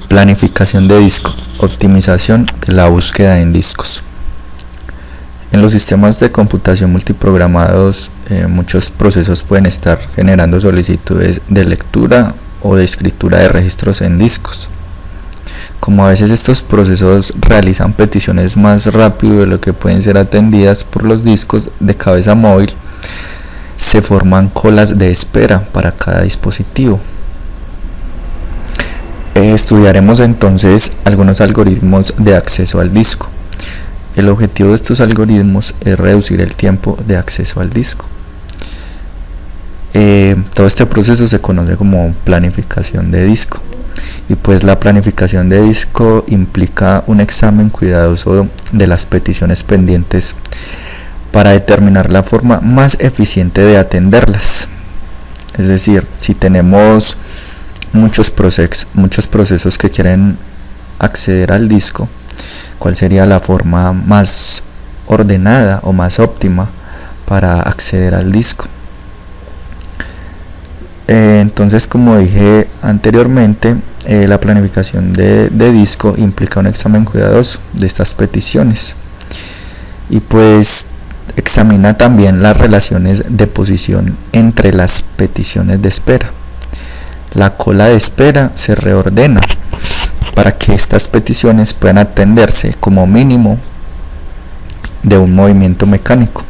Planificación de disco, optimización de la búsqueda en discos. En los sistemas de computación multiprogramados, muchos procesos pueden estar generando solicitudes de lectura o de escritura de registros en discos. Como a veces estos procesos realizan peticiones más rápido de lo que pueden ser atendidas por los discos de cabeza móvil, se forman colas de espera para cada dispositivo. Estudiaremos entonces algunos algoritmos de acceso al disco. El objetivo de estos algoritmos es reducir el tiempo de acceso al disco. Todo este proceso se conoce como planificación de disco, y pues la planificación de disco implica un examen cuidadoso de las peticiones pendientes para determinar la forma más eficiente de atenderlas. Es decir, si tenemos muchos procesos que quieren acceder al disco, ¿cuál sería la forma más ordenada o más óptima para acceder al disco? Entonces, como dije anteriormente, la planificación de disco implica un examen cuidadoso de estas peticiones, y pues examina también las relaciones de posición entre las peticiones de espera. La cola de espera se reordena para que estas peticiones puedan atenderse como mínimo de un movimiento mecánico.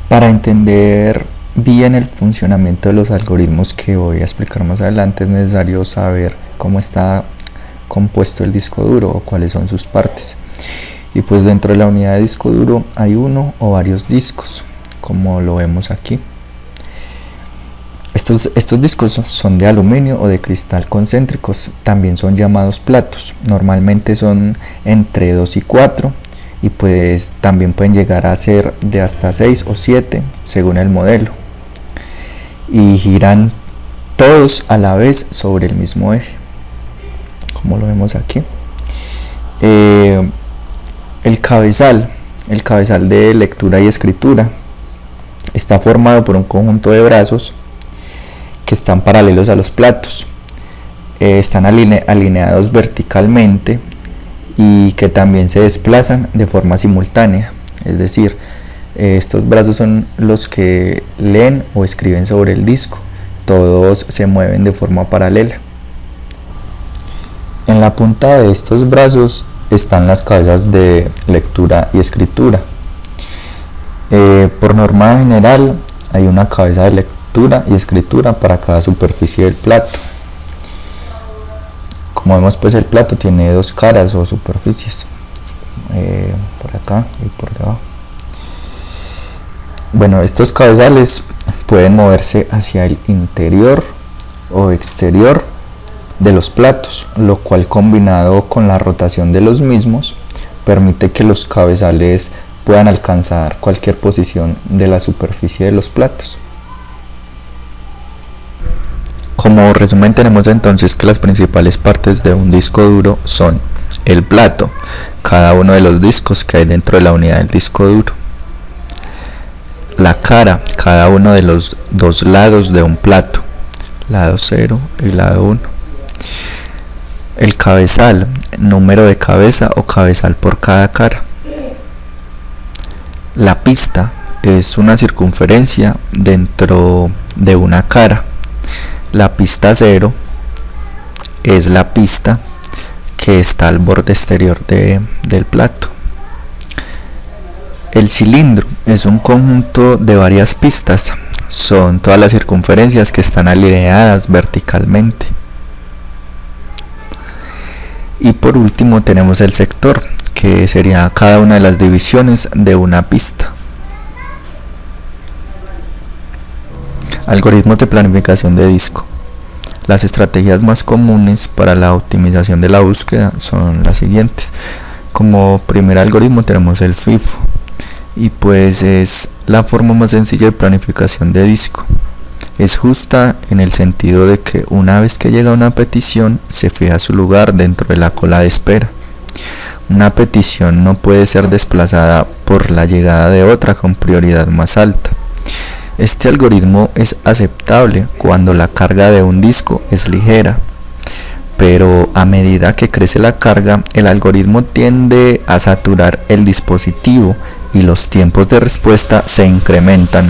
Para entender bien el funcionamiento de los algoritmos que voy a explicar más adelante, es necesario saber cómo está compuesto el disco duro o cuáles son sus partes. Y pues dentro de la unidad de disco duro hay uno o varios discos, como lo vemos aquí. Estos discos son de aluminio o de cristal concéntricos, también son llamados platos. Normalmente son entre 2 y 4, y pues también pueden llegar a ser de hasta 6 o 7 según el modelo, y giran todos a la vez sobre el mismo eje, como lo vemos aquí. El cabezal de lectura y escritura está formado por un conjunto de brazos que están paralelos a los platos, están alineados verticalmente y que también se desplazan de forma simultánea. Es decir, estos brazos son los que leen o escriben sobre el disco. Todos se mueven de forma paralela. En la punta de estos brazos están las cabezas de lectura y escritura. Por norma general hay una cabeza de lectura y escritura para cada superficie del plato. Como vemos, pues el plato tiene dos caras o superficies, por acá y por debajo. Bueno, estos cabezales pueden moverse hacia el interior o exterior de los platos, lo cual, combinado con la rotación de los mismos, permite que los cabezales puedan alcanzar cualquier posición de la superficie de los platos. Como resumen, tenemos entonces que las principales partes de un disco duro son el plato, cada uno de los discos que hay dentro de la unidad del disco duro; la cara, cada uno de los dos lados de un plato, lado 0 y lado 1; el cabezal, número de cabeza o cabezal por cada cara; la pista es una circunferencia dentro de una cara; la pista 0 es la pista que está al borde exterior del plato; el cilindro es un conjunto de varias pistas, son todas las circunferencias que están alineadas verticalmente; y por último tenemos el sector, que sería cada una de las divisiones de una pista. Algoritmos de planificación de disco. Las estrategias más comunes para la optimización de la búsqueda son las siguientes. Como primer algoritmo tenemos el FIFO, y pues es la forma más sencilla de planificación de disco. Es justa en el sentido de que una vez que llega una petición, se fija su lugar dentro de la cola de espera. Una petición no puede ser desplazada por la llegada de otra con prioridad más alta. Este algoritmo es aceptable cuando la carga de un disco es ligera, pero a medida que crece la carga, el algoritmo tiende a saturar el dispositivo y los tiempos de respuesta se incrementan.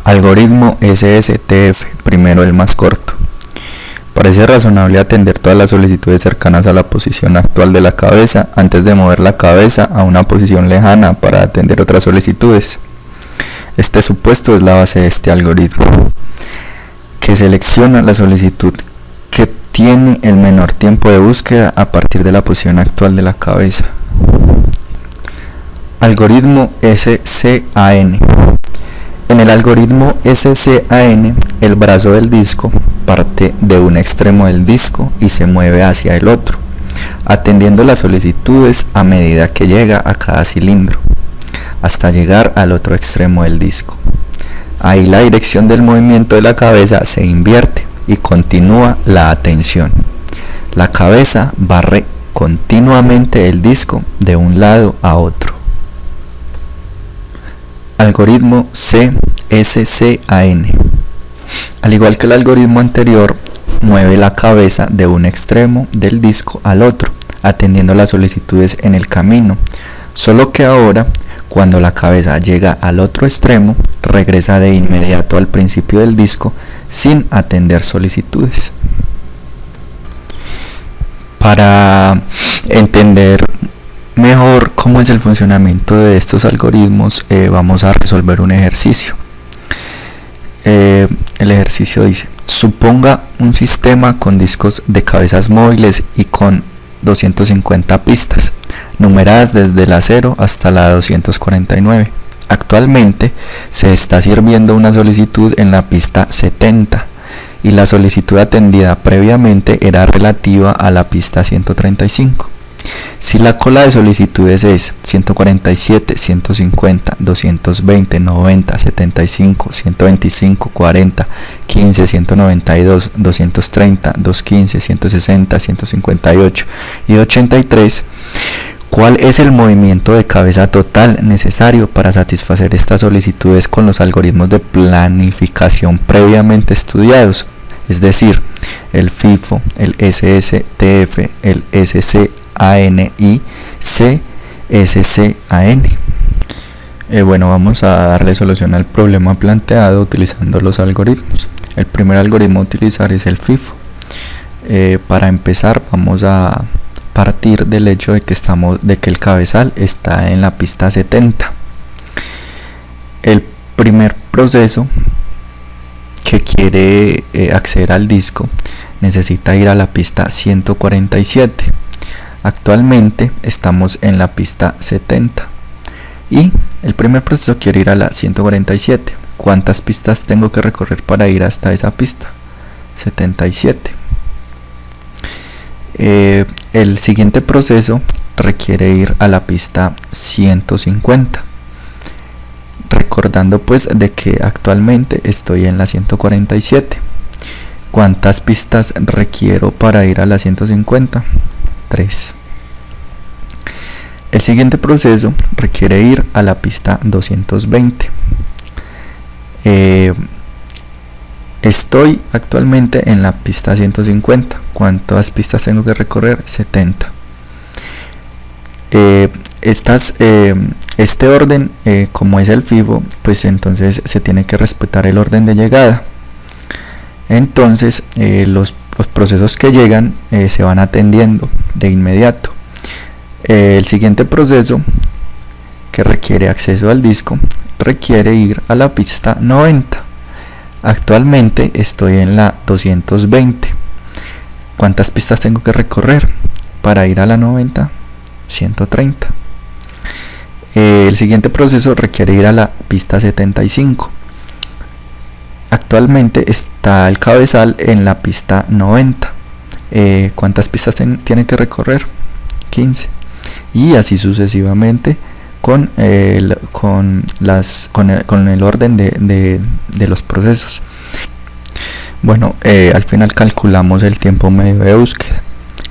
Algoritmo SSTF, primero el más corto. Parece razonable atender todas las solicitudes cercanas a la posición actual de la cabeza antes de mover la cabeza a una posición lejana para atender otras solicitudes. Este supuesto es la base de este algoritmo, que selecciona la solicitud que tiene el menor tiempo de búsqueda a partir de la posición actual de la cabeza. Algoritmo SCAN. En el algoritmo SCAN, el brazo del disco parte de un extremo del disco y se mueve hacia el otro, atendiendo las solicitudes a medida que llega a cada cilindro, hasta llegar al otro extremo del disco. Ahí la dirección del movimiento de la cabeza se invierte y continúa la atención. La cabeza barre continuamente el disco de un lado a otro. Algoritmo CSCAN. Al igual que el algoritmo anterior, mueve la cabeza de un extremo del disco al otro, atendiendo las solicitudes en el camino, solo que ahora, cuando la cabeza llega al otro extremo, regresa de inmediato al principio del disco sin atender solicitudes. Para entender mejor cómo es el funcionamiento de estos algoritmos, vamos a resolver un ejercicio. El ejercicio dice: suponga un sistema con discos de cabezas móviles y con 250 pistas, numeradas desde la 0 hasta la 249. Actualmente se está sirviendo una solicitud en la pista 70 y la solicitud atendida previamente era relativa a la pista 135. Si la cola de solicitudes es 147, 150, 220, 90, 75, 125, 40, 15, 192, 230, 215, 160, 158 y 83, ¿cuál es el movimiento de cabeza total necesario para satisfacer estas solicitudes con los algoritmos de planificación previamente estudiados? Es decir, el FIFO, el SSTF, el SCAN y CSCAN. Bueno, vamos a darle solución al problema planteado utilizando los algoritmos. El primer algoritmo a utilizar es el FIFO. Para empezar, vamos a partir del hecho de que el cabezal está en la pista 70. El primer proceso que quiere acceder al disco necesita ir a la pista 147. Actualmente estamos en la pista 70 y el primer proceso quiere ir a la 147. ¿Cuántas pistas tengo que recorrer para ir hasta esa pista? 77. El siguiente proceso requiere ir a la pista 150. Recordando pues de que actualmente estoy en la 147. ¿Cuántas pistas requiero para ir a la 150? 3. El siguiente proceso requiere ir a la pista 220. Estoy actualmente en la pista 150. ¿Cuántas pistas tengo que recorrer? 70. Este orden, como es el FIFO, pues entonces se tiene que respetar el orden de llegada. Entonces los procesos que llegan se van atendiendo de inmediato. El siguiente proceso, que requiere acceso al disco, requiere ir a la pista 90. Actualmente estoy en la 220. ¿Cuántas pistas tengo que recorrer para ir a la 90? 130. El siguiente proceso requiere ir a la pista 75. Actualmente está el cabezal en la pista 90. ¿Cuántas pistas tiene que recorrer? 15. Y así sucesivamente con el orden de los procesos. Bueno, al final calculamos el tiempo medio de búsqueda.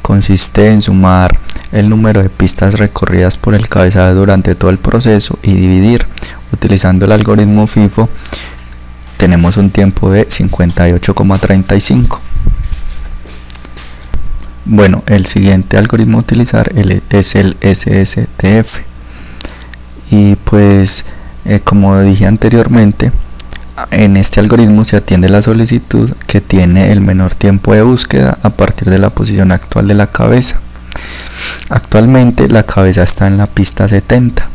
Consiste en sumar el número de pistas recorridas por el cabezal durante todo el proceso y dividir. Utilizando el algoritmo FIFO tenemos un tiempo de 58,35. Bueno, el siguiente algoritmo a utilizar es el SSTF. Y pues, como dije anteriormente, en este algoritmo se atiende la solicitud que tiene el menor tiempo de búsqueda a partir de la posición actual de la cabeza. Actualmente la cabeza está en la pista 70.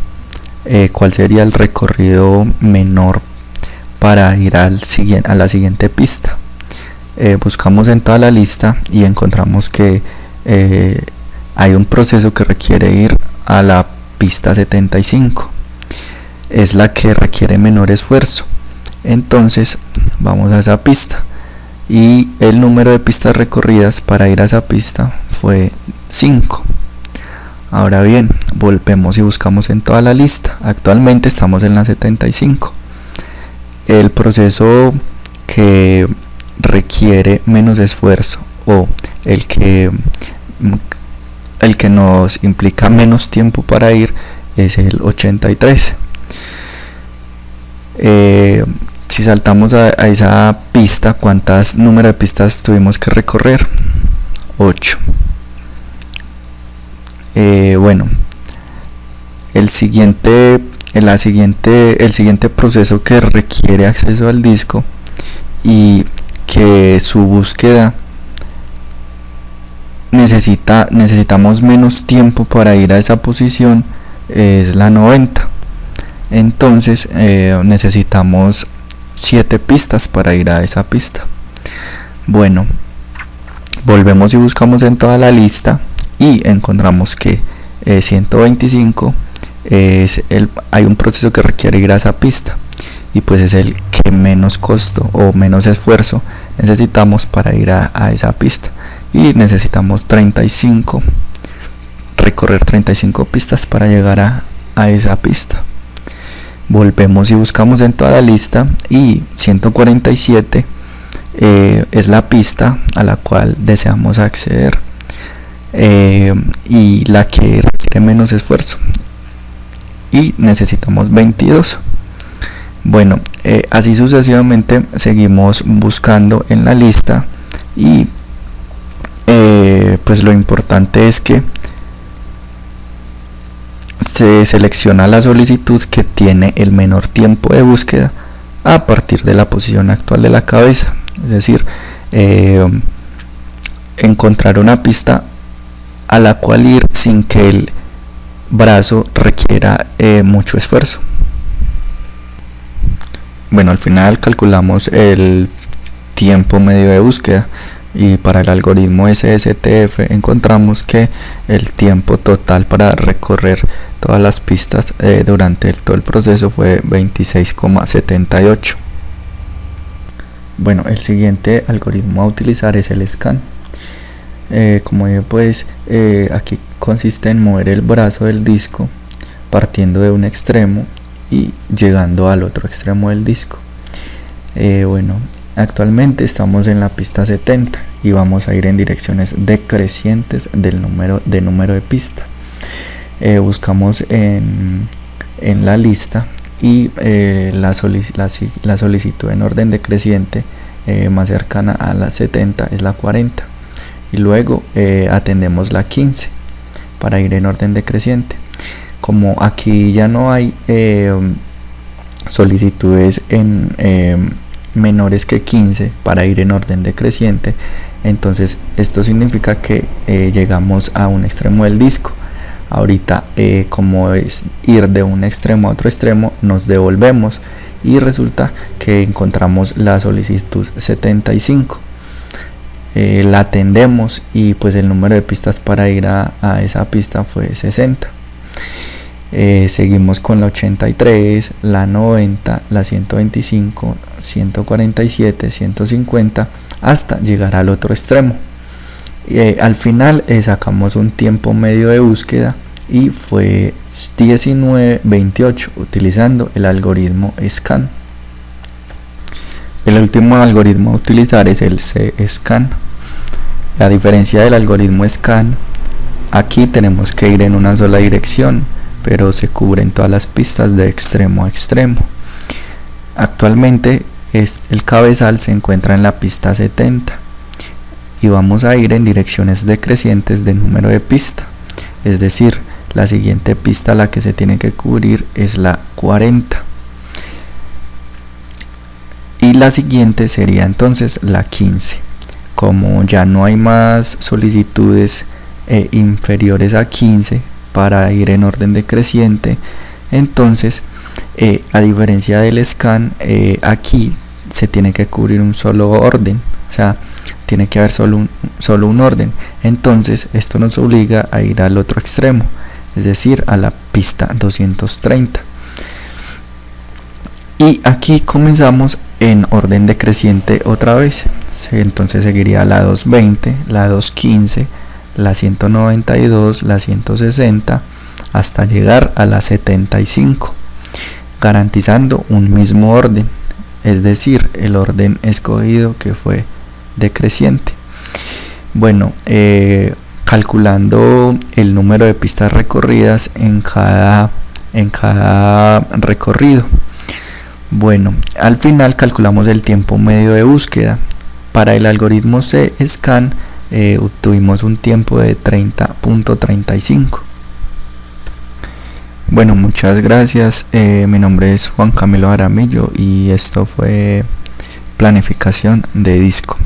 ¿Cuál sería el recorrido menor para ir a la siguiente pista? Buscamos en toda la lista y encontramos que hay un proceso que requiere ir a la pista 75. Es la que requiere menor esfuerzo. Entonces vamos a esa pista y el número de pistas recorridas para ir a esa pista fue 5. Ahora bien, volvemos y buscamos en toda la lista. Actualmente estamos en la 75. El proceso que requiere menos esfuerzo o el que nos implica menos tiempo para ir es el 83. Si saltamos a esa pista, ¿cuántas número de pistas tuvimos que recorrer? 8. Bueno, el siguiente proceso que requiere acceso al disco y que su búsqueda necesitamos menos tiempo para ir a esa posición es la 90. Entonces necesitamos 7 pistas para ir a esa pista. Bueno, volvemos y buscamos en toda la lista y encontramos que 125 hay un proceso que requiere ir a esa pista y pues es el que menos costo o menos esfuerzo necesitamos para ir a esa pista, y necesitamos recorrer 35 pistas para llegar a esa pista. Volvemos y buscamos en toda la lista y 147 es la pista a la cual deseamos acceder y la que requiere menos esfuerzo, y necesitamos 22. Bueno, así sucesivamente seguimos buscando en la lista y pues lo importante es que se selecciona la solicitud que tiene el menor tiempo de búsqueda a partir de la posición actual de la cabeza, es decir, encontrar una pista a la cual ir sin que el brazo requiera mucho esfuerzo. Bueno, al final calculamos el tiempo medio de búsqueda y para el algoritmo SSTF encontramos que el tiempo total para recorrer todas las pistas durante todo el proceso fue 26,78. Bueno, el siguiente algoritmo a utilizar es el scan. Como pues aquí consiste en mover el brazo del disco partiendo de un extremo y llegando al otro extremo del disco. Bueno, actualmente estamos en la pista 70 y vamos a ir en direcciones decrecientes del número de pista. Buscamos en la lista y la solicitud en orden decreciente más cercana a la 70 es la 40, y luego atendemos la 15 para ir en orden decreciente. Como aquí ya no hay solicitudes en menores que 15 para ir en orden decreciente, entonces esto significa que llegamos a un extremo del disco. Ahorita como es ir de un extremo a otro extremo, nos devolvemos y resulta que encontramos la solicitud 75. La atendemos y pues el número de pistas para ir a esa pista fue 60. Seguimos con la 83, la 90, la 125, 147, 150 hasta llegar al otro extremo. Al final sacamos un tiempo medio de búsqueda y fue 19:28 utilizando el algoritmo SCAN. El último algoritmo a utilizar es el C-SCAN. A diferencia del algoritmo SCAN, aquí tenemos que ir en una sola dirección, pero se cubren todas las pistas de extremo a extremo. Actualmente el cabezal se encuentra en la pista 70 y vamos a ir en direcciones decrecientes de número de pista, es decir, la siguiente pista a la que se tiene que cubrir es la 40 y la siguiente sería entonces la 15. Como ya no hay más solicitudes inferiores a 15 para ir en orden decreciente, entonces a diferencia del scan, aquí se tiene que cubrir un solo orden, o sea, tiene que haber solo un orden. Entonces esto nos obliga a ir al otro extremo, es decir, a la pista 230. Y aquí comenzamos en orden decreciente otra vez. Entonces seguiría la 220, la 215, la 192, la 160 hasta llegar a la 75, garantizando un mismo orden, es decir, el orden escogido que fue decreciente. Bueno, calculando el número de pistas recorridas en cada recorrido. Bueno, al final calculamos el tiempo medio de búsqueda. Para el algoritmo CScan obtuvimos un tiempo de 30.35. Bueno, muchas gracias. Mi nombre es Juan Camilo Aramillo y esto fue planificación de disco.